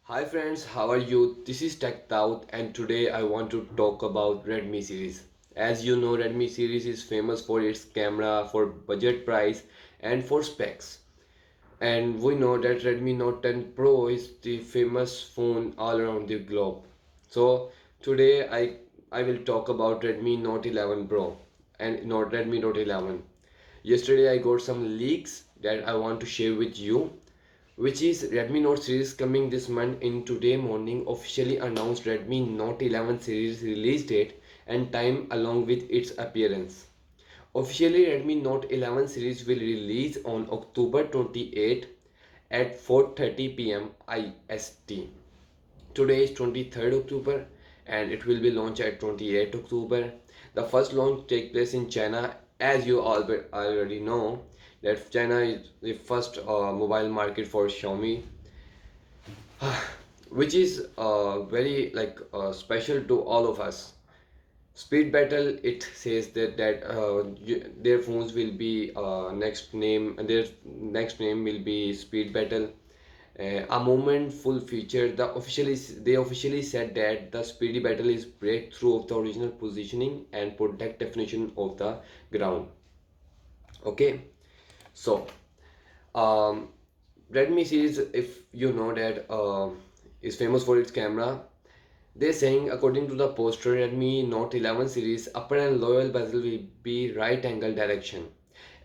Hi friends, how are you? This is Tech Tout and today I want to talk about Redmi series. As you know, Redmi series is famous for its camera, for budget price and for specs. And we know that Redmi Note 10 Pro is the famous phone all around the globe. So today I will talk about Redmi Note 11 Pro and not Redmi Note 11. Yesterday I got some leaks that I want to share with you, which is Redmi Note series coming this month. In today morning officially announced Redmi Note 11 series release date and time along with its appearance. Officially Redmi Note 11 series will release on October 28 at 4:30 p.m. IST. Today is 23rd October and it will be launched at 28th October. The first launch take place in China. As you already know that China is the first mobile market for Xiaomi, which is very special to all of us. Speed Battle, it says that their phones will be next name will be Speed Battle. A moment full feature. They officially said that the Speedy Battle is breakthrough of the original positioning and product definition of the ground. Okay, so um, Redmi series, if you know that is famous for its camera. They're saying, according to the poster, Redmi Note 11 series upper and lower bezel will be right angle direction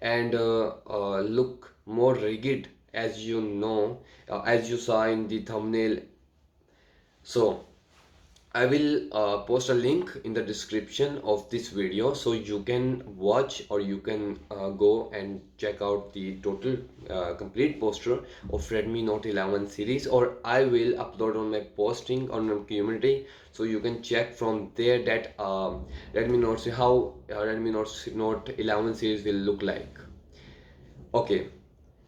and look more rigid, as you know, as you saw in the thumbnail. So I will post a link in the description of this video so you can watch or you can go and check out the total complete poster of Redmi Note 11 series, or I will upload on my posting on my community so you can check from there that Redmi Note 11 series will look like. Okay,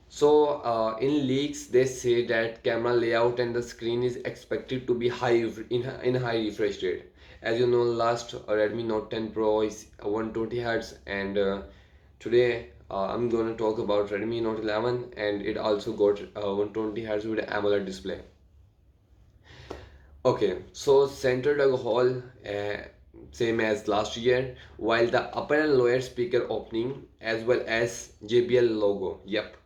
so in leaks, they say that camera layout and the screen is expected to be in high refresh rate. As you know, last Redmi Note 10 Pro is 120 Hz, and today I'm going to talk about Redmi Note 11, and it also got 120 Hz with AMOLED display. Okay, so center dug hole, same as last year, while the upper and lower speaker opening as well as JBL logo. Yep,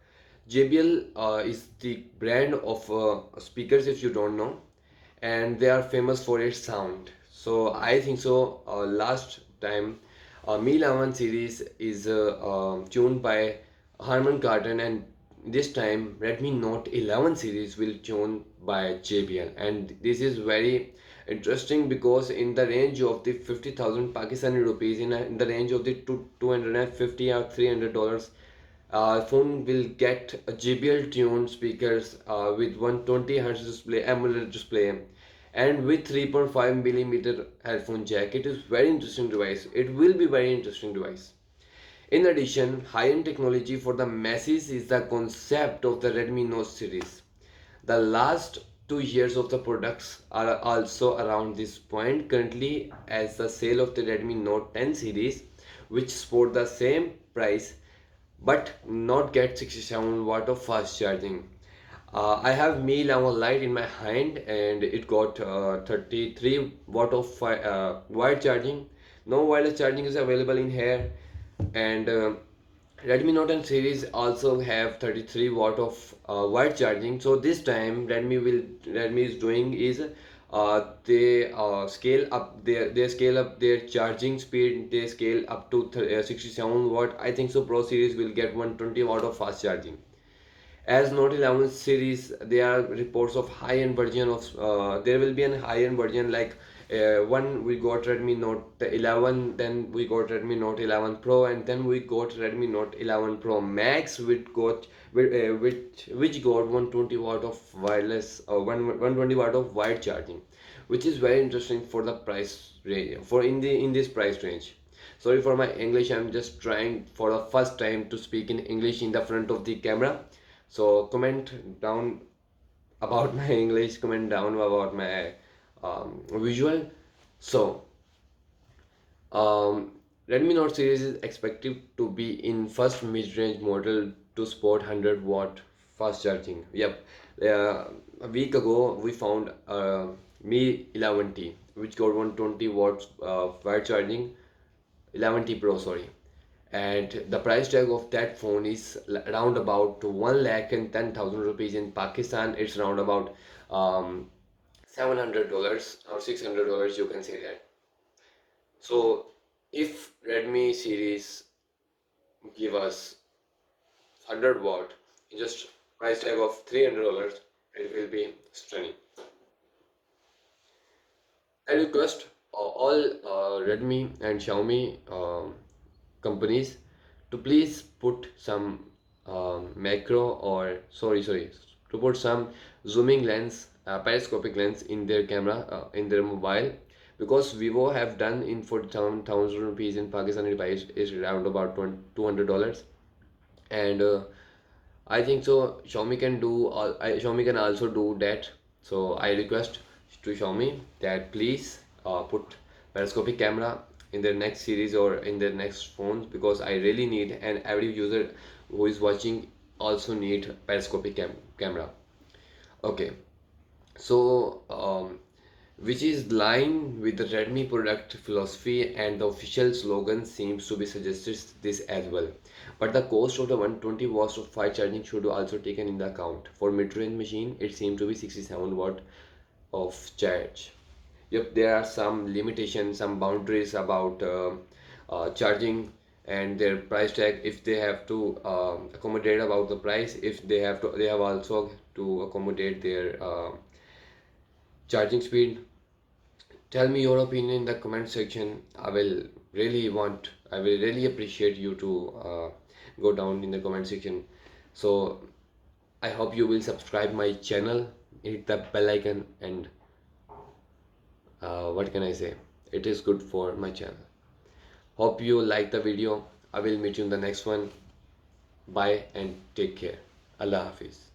JBL is the brand of speakers if you don't know, and they are famous for its sound. So I think so. Last time, Mi 11 series is tuned by Harman Kardon, and this time Redmi Note 11 series will tune by JBL, and this is very interesting because in the range of the 50,000 Pakistani rupees, in the range of the 250 or $300, phone will get a JBL tuned speakers with 120 Hz display, AMOLED display, and with 3.5 millimeter headphone jack. It is very interesting device. It will be very interesting device. In addition, high-end technology for the masses is the concept of the Redmi Note series. The last 2 years of the products are also around this point currently, as the sale of the Redmi Note 10 series, which sport the same price but not get 67 watt of fast charging. I have Mi 11 Lite in my hand and it got 33 watt of wide charging. No wireless charging is available in here, and Redmi Note 10 series also have 33 watt of wide charging. So this time Redmi is doing is they scale up their charging speed. They scale up to 67 watt. I think so Pro series will get 120 watt of fast charging. As Note 11 series, there are reports of high-end version of there will be a high-end version like one we got Redmi Note 11, then we got Redmi Note 11 Pro, and then we got Redmi Note 11 Pro Max which got 120 watt of wireless 120 watt of wide charging, which is very interesting for the price range, for in this price range. Sorry for my English, I'm just trying for the first time to speak in English in the front of the camera. So comment down about my English, comment down about my visual. So um, Redmi Note series is expected to be in first mid-range model to support 100 watt fast charging. Yep. A week ago, we found Mi 11T, which got 120 watts fast charging. 11T Pro, sorry. And the price tag of that phone is around about 1,10,000 rupees. In Pakistan. It's around about $700 or $600. You can say that. So if Redmi series give us 100 watt in just price tag of $300, it will be stunning. I request all Redmi and Xiaomi companies to please put some macro, or sorry, to put some zooming lens, periscopic lens in their camera, in their mobile, because Vivo have done in 40,000 rupees. In Pakistani price is around about $200. And I think so Xiaomi can do Xiaomi can also do that. So I request to Xiaomi that please put periscopic camera in their next series or in their next phones, because I really need, and every user who is watching also need periscopic camera. Okay, so which is line with the Redmi product philosophy, and the official slogan seems to be suggested this as well. But the cost of the 120 watts of fast charging should also taken in the account. For mid-range machine, it seems to be 67 watt of charge. Yep, there are some limitations, some boundaries about charging and their price tag. If they have to accommodate about the price, if they have to, they have also to accommodate their charging speed. Tell me your opinion in the comment section. I will really appreciate you to go down in the comment section. So I hope you will subscribe my channel, hit the bell icon, and what can I say, it is good for my channel. Hope you like the video. I will meet you in the next one. Bye and take care. Allah Hafiz.